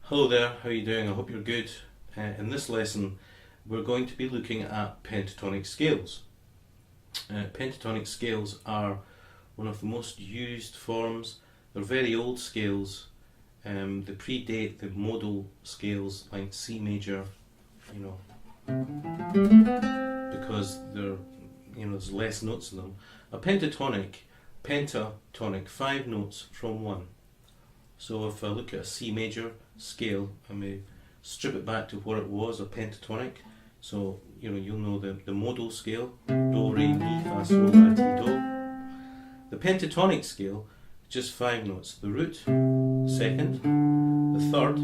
Hello there, how are you doing? I hope you're good. In this lesson we're going to be looking at pentatonic scales. Pentatonic scales are one of the most used forms. They're very old scales. They predate the modal scales like C major, because there's less notes in them. A pentatonic, 5 notes from 1. So if I look at a C major scale and we strip it back to what it was, a pentatonic, so you'll know the modal scale, do, re, mi, fa, sol, la, ti, do. The pentatonic scale, just 5 notes: the root, the second, the third,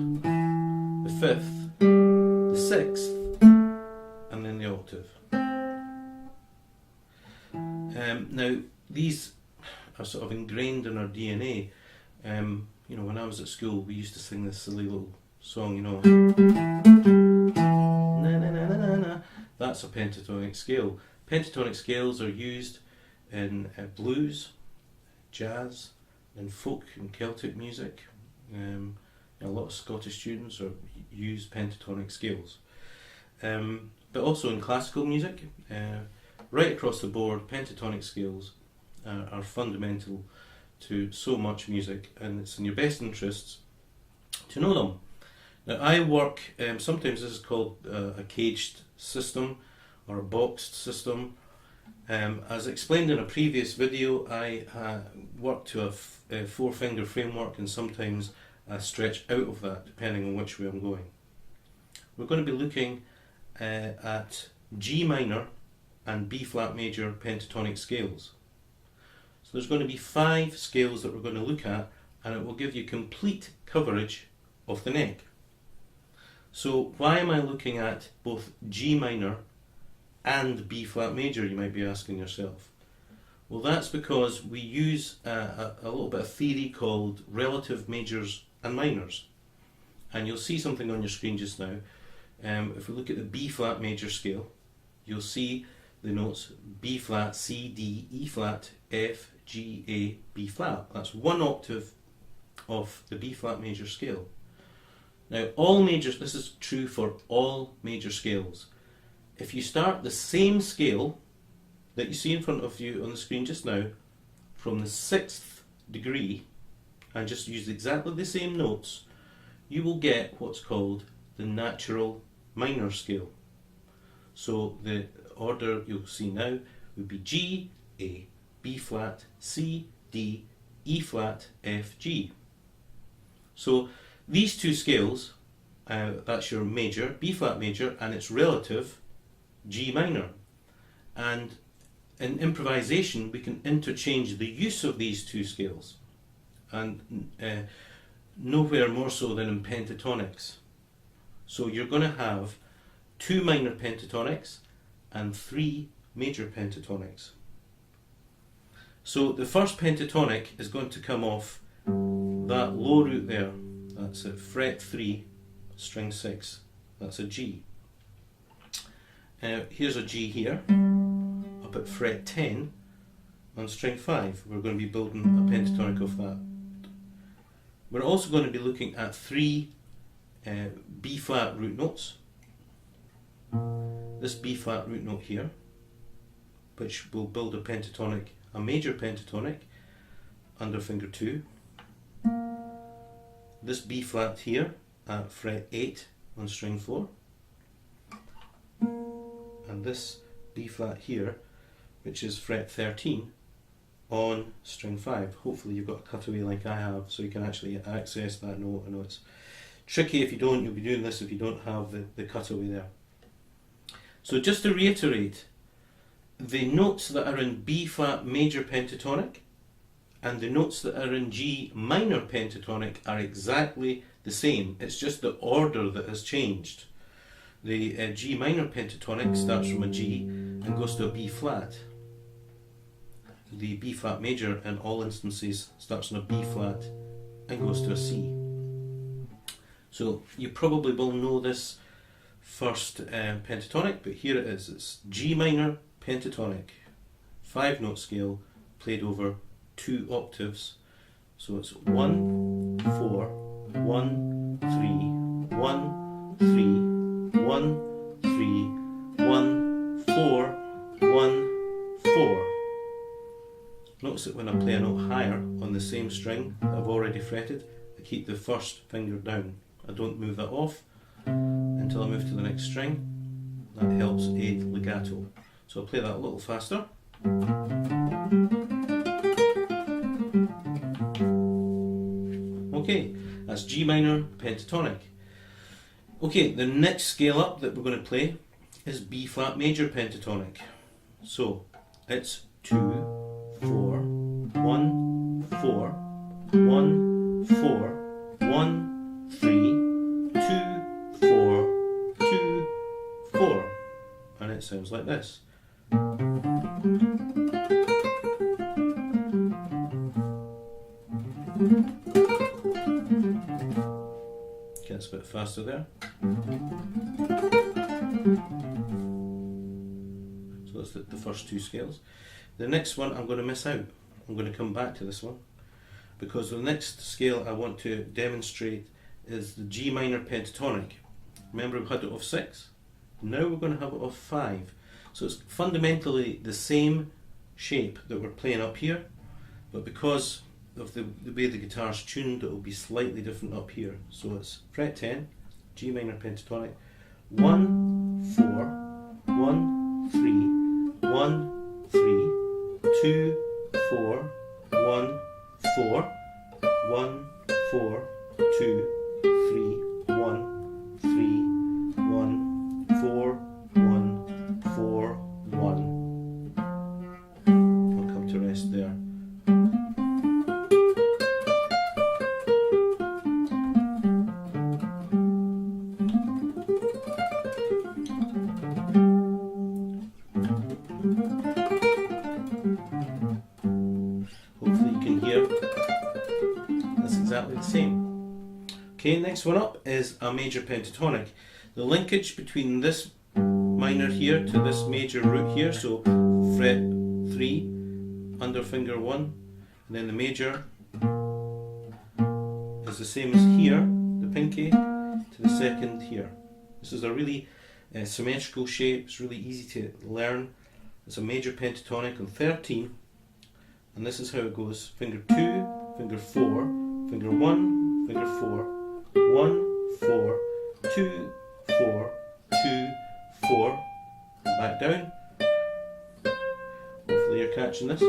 the fifth, the sixth, and then the octave. Now these are sort of ingrained in our DNA. When I was at school, we used to sing this silly little song, na na na na na na. That's a pentatonic scale. Pentatonic scales are used in blues, jazz, and folk and Celtic music. A lot of Scottish students use pentatonic scales, but also in classical music. Right across the board, pentatonic scales are fundamental to so much music, and it's in your best interests to know them. Now I work, sometimes this is called a caged system or a boxed system. As explained in a previous video, I work to a 4-finger framework, and sometimes I stretch out of that depending on which way I'm going. We're going to be looking at G minor and B flat major pentatonic scales. So there's going to be 5 scales that we're going to look at, and it will give you complete coverage of the neck. So why am I looking at both G minor and B flat major, you might be asking yourself? Well, that's because we use a little bit of theory called relative majors and minors. And you'll see something on your screen just now. If we look at the B flat major scale, you'll see the notes B flat, C, D, E flat, F, G, A, B flat. That's 1 octave of the B flat major scale. Now all majors, this is true for all major scales. If you start the same scale that you see in front of you on the screen just now, from the 6th degree, and just use exactly the same notes, you will get what's called the natural minor scale. So the order you'll see now would be G, A, B flat, C, D, E flat, F, G. So these 2 scales, that's your major, B flat major, and its relative, G minor. And in improvisation we can interchange the use of these 2 scales, and nowhere more so than in pentatonics. So you're going to have 2 minor pentatonics and 3 major pentatonics. So the first pentatonic is going to come off that low root there. That's at fret 3, string 6. That's a G. Here's a G here, up at fret 10 on string 5. We're going to be building a pentatonic off that. We're also going to be looking at 3 B flat root notes. This B flat root note here, which will build a pentatonic, a major pentatonic, under finger 2. This B flat here at fret 8 on string 4. And this B flat here, which is fret 13 on string 5. Hopefully you've got a cutaway like I have, so you can actually access that note. I know it's tricky if you don't, you'll be doing this if you don't have the cutaway there. So just to reiterate, the notes that are in B flat major pentatonic and the notes that are in G minor pentatonic are exactly the same. It's just the order that has changed. The G minor pentatonic starts from a G and goes to a B flat. The B flat major in all instances starts on a B flat and goes to a C. So you probably will know this first pentatonic, but here it is. It's G minor pentatonic, 5-note scale played over 2 octaves. So it's 1, 4, 1, 3, 1, 3, 1, 3, 1, 4, 1, 4. Notice that when I play a note higher on the same string that I've already fretted, I keep the first finger down. I don't move that off until I move to the next string. That helps aid legato. So I'll play that a little faster. Okay, that's G minor pentatonic. Okay, the next scale up that we're going to play is B flat major pentatonic. So it's 2, 4, 1, 4, 1, 4, 1, 3, 2, 4, 2, 4. And it sounds like this. Gets a bit faster there. So that's the first 2 scales. The next one I'm going to miss out. I'm going to come back to this one because the next scale I want to demonstrate is the G minor pentatonic. Remember we had it off 6? Now we're going to have it off 5. So it's fundamentally the same shape that we're playing up here, but because of the way the guitar's tuned, it will be slightly different up here. So it's fret 10, G minor pentatonic, 1, 4, 1, 3, 1, 3, 2, 4, 1, 4, 1, 4, 2, 3, 1, 3, 1, 4, 1, 4, 1. I'll come to rest there. Hopefully you can hear that's exactly the same. Okay, next one up is a major pentatonic. The linkage between this minor here to this major root here, so fret 3 under finger 1, and then the major is the same as here, the pinky, to the second here. This is a really symmetrical shape, it's really easy to learn. It's a major pentatonic on 13, and this is how it goes. Finger 2, finger 4, finger 1, finger 4, 1, 4, 2, 4, 2, 4, back down. Hopefully you're catching this.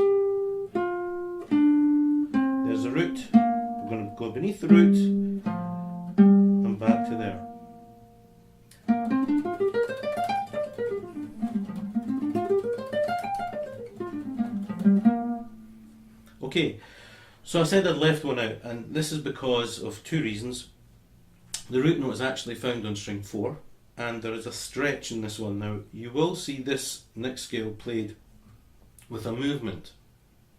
There's the root. We're going to go beneath the root and back to there. Okay, so I said I'd left one out, and this is because of 2 reasons. The root note is actually found on string 4, and there is a stretch in this one. Now, you will see this next scale played with a movement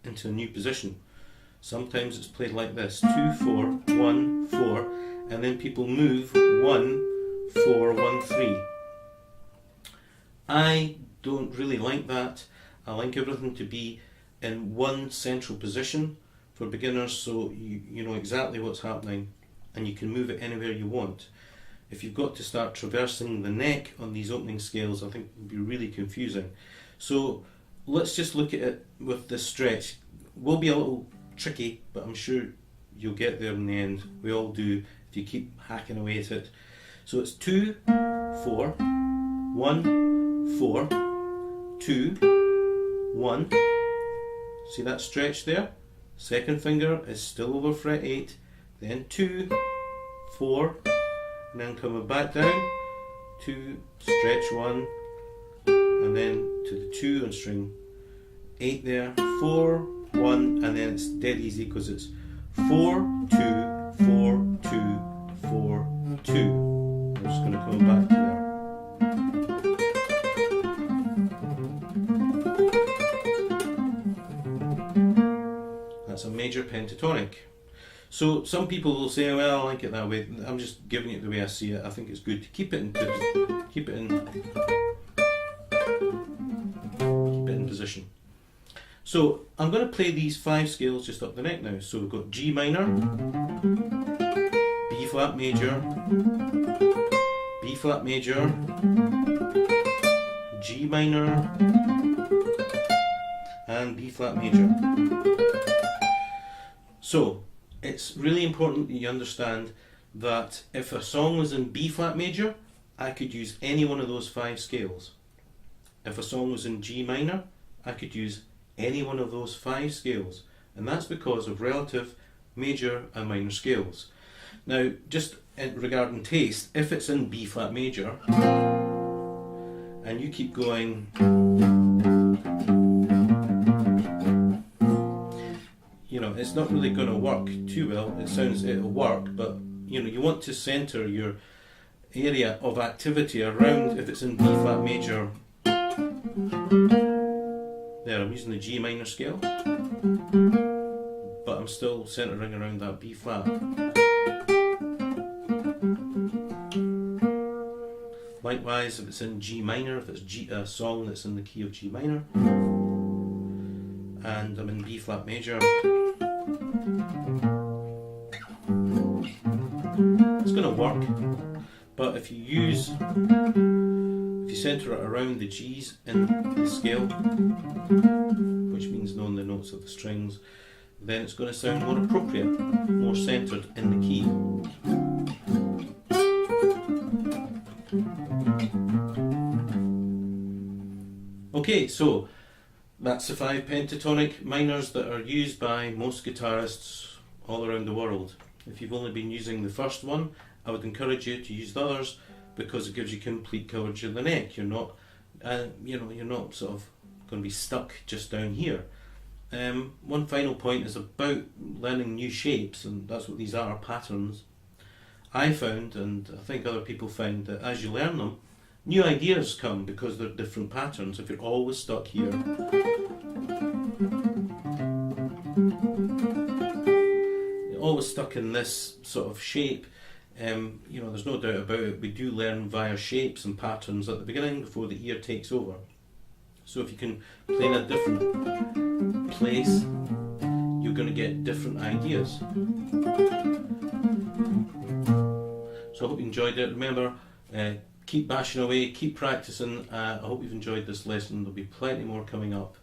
into a new position. Sometimes it's played like this, 2, 4, 1, 4, and then people move 1, 4, 1, 3. I don't really like that. I like everything to be in one central position for beginners, so you know exactly what's happening and you can move it anywhere you want. If you've got to start traversing the neck on these opening scales, I think it would be really confusing. So let's just look at it with this stretch. It will be a little tricky, but I'm sure you'll get there in the end. We all do if you keep hacking away at it. So it's 2, 4, 1, 4, 2, 1. See that stretch there? Second finger is still over fret 8, then 2, 4, and then coming back down, 2, stretch 1, and then to the 2 on string 8 there, 4, 1, and then it's dead easy because it's 4, 2, 4, 2, 4, 2. I'm just going to come back to there. That's a major pentatonic. So some people will say, well, I like it that way. I'm just giving it the way I see it. I think it's good to keep it in position. So I'm going to play these 5 scales just up the neck now. So we've got G minor, B flat major, B flat major, G minor, and B flat major. So it's really important that you understand that if a song was in B flat major, I could use any one of those 5 scales. If a song was in G minor, I could use any one of those 5 scales, and that's because of relative major and minor scales. Now, just regarding taste, if it's in B flat major and you keep going, you know, it's not really going to work too well. It'll work, but you know, you want to center your area of activity around, if it's in B flat major. There, I'm using the G minor scale, but I'm still centering around that B flat. Likewise, if it's in G minor, if it's a song that's in the key of G minor, and I'm in B flat major, it's going to work. But if you center it around the G's in the scale, which means knowing the notes of the strings, then it's going to sound more appropriate, more centered in the key. Okay, so that's the 5 pentatonic minors that are used by most guitarists all around the world. If you've only been using the first one, I would encourage you to use the others, because it gives you complete coverage of the neck. You're not, you're not sort of going to be stuck just down here. One final point is about learning new shapes, and that's what these are, patterns. I found, and I think other people found, that as you learn them, new ideas come because they're different patterns. If you're always stuck here, you're always stuck in this sort of shape. There's no doubt about it, we do learn via shapes and patterns at the beginning before the ear takes over. So if you can play in a different place, you're going to get different ideas. So I hope you enjoyed it. Remember, keep bashing away, keep practicing. I hope you've enjoyed this lesson. There'll be plenty more coming up.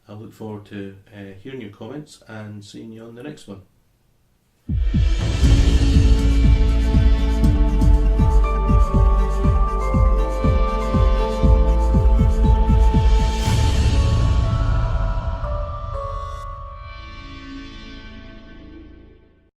I look forward to hearing your comments and seeing you on the next one.